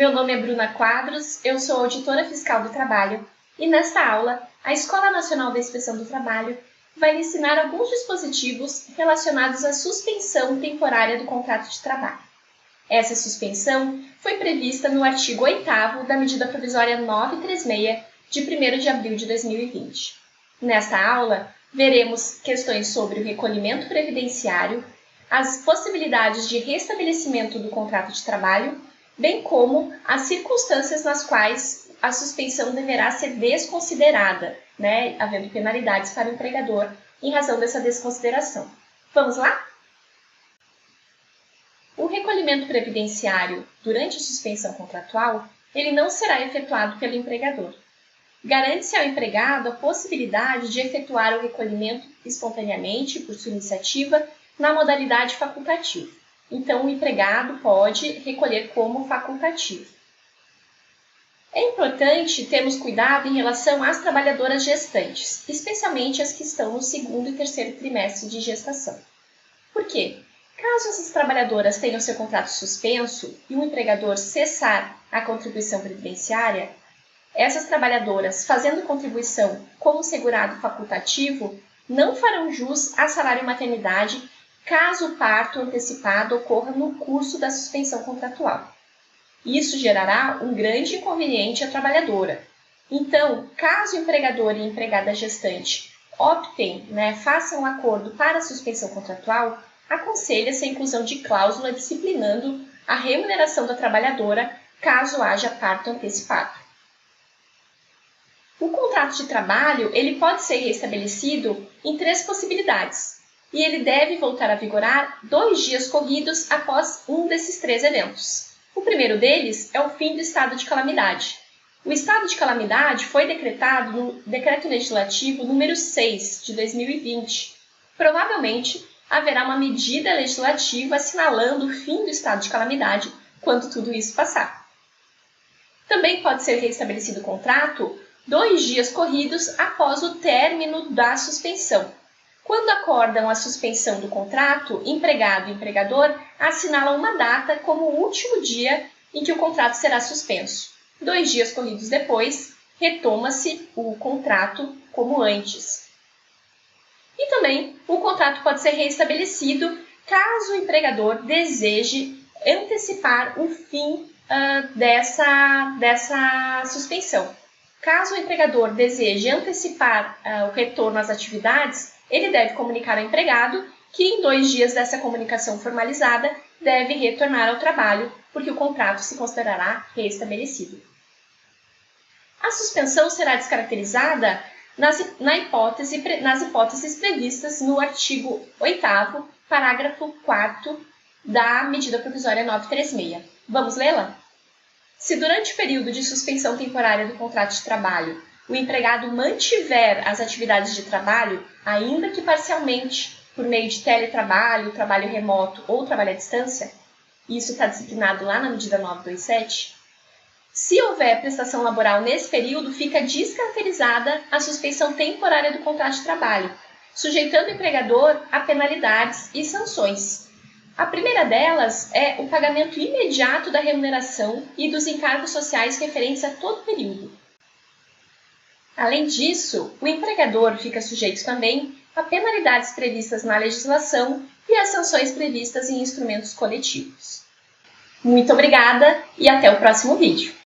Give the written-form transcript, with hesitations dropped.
Meu nome é Bruna Quadros, eu sou auditora fiscal do trabalho e nesta aula a Escola Nacional da Inspeção do Trabalho vai lhe ensinar alguns dispositivos relacionados à suspensão temporária do contrato de trabalho. Essa suspensão foi prevista no artigo 8º da Medida Provisória 936, de 1º de abril de 2020. Nesta aula, veremos questões sobre o recolhimento previdenciário, as possibilidades de restabelecimento do contrato de trabalho, bem como as circunstâncias nas quais a suspensão deverá ser desconsiderada, havendo penalidades para o empregador em razão dessa desconsideração. Vamos lá? O recolhimento previdenciário durante a suspensão contratual, ele não será efetuado pelo empregador. Garante-se ao empregado a possibilidade de efetuar o recolhimento espontaneamente, por sua iniciativa, na modalidade facultativa. Então, o empregado pode recolher como facultativo. É importante termos cuidado em relação às trabalhadoras gestantes, especialmente as que estão no 2º e 3º trimestre de gestação. Por quê? Caso essas trabalhadoras tenham seu contrato suspenso e o empregador cessar a contribuição previdenciária, essas trabalhadoras, fazendo contribuição como segurado facultativo, não farão jus a salário maternidade caso o parto antecipado ocorra no curso da suspensão contratual. Isso gerará um grande inconveniente à trabalhadora. Então, caso o empregador e a empregada gestante optem, façam um acordo para a suspensão contratual, aconselha-se a inclusão de cláusula disciplinando a remuneração da trabalhadora caso haja parto antecipado. O contrato de trabalho ele pode ser restabelecido em 3 possibilidades e ele deve voltar a vigorar 2 dias corridos após um desses 3 eventos. O primeiro deles é o fim do estado de calamidade. O estado de calamidade foi decretado no Decreto Legislativo número 6 de 2020. Provavelmente haverá uma medida legislativa assinalando o fim do estado de calamidade quando tudo isso passar. Também pode ser restabelecido o contrato 2 dias corridos após o término da suspensão. Quando acordam a suspensão do contrato, empregado e empregador assinalam uma data como o último dia em que o contrato será suspenso. 2 dias corridos depois, retoma-se o contrato como antes. E também o contrato pode ser restabelecido caso o empregador deseje antecipar o fim dessa suspensão. Caso o empregador deseje antecipar o retorno às atividades, ele deve comunicar ao empregado que em 2 dias dessa comunicação formalizada deve retornar ao trabalho, porque o contrato se considerará restabelecido. A suspensão será descaracterizada nas hipóteses previstas no artigo 8º, parágrafo 4º da Medida Provisória 936. Vamos lê-la? Se durante o período de suspensão temporária do contrato de trabalho o empregado mantiver as atividades de trabalho, ainda que parcialmente, por meio de teletrabalho, trabalho remoto ou trabalho à distância, isso está disciplinado lá na medida 927, se houver prestação laboral nesse período, fica descaracterizada a suspensão temporária do contrato de trabalho, sujeitando o empregador a penalidades e sanções. A primeira delas é o pagamento imediato da remuneração e dos encargos sociais referentes a todo o período. Além disso, o empregador fica sujeito também a penalidades previstas na legislação e às sanções previstas em instrumentos coletivos. Muito obrigada e até o próximo vídeo!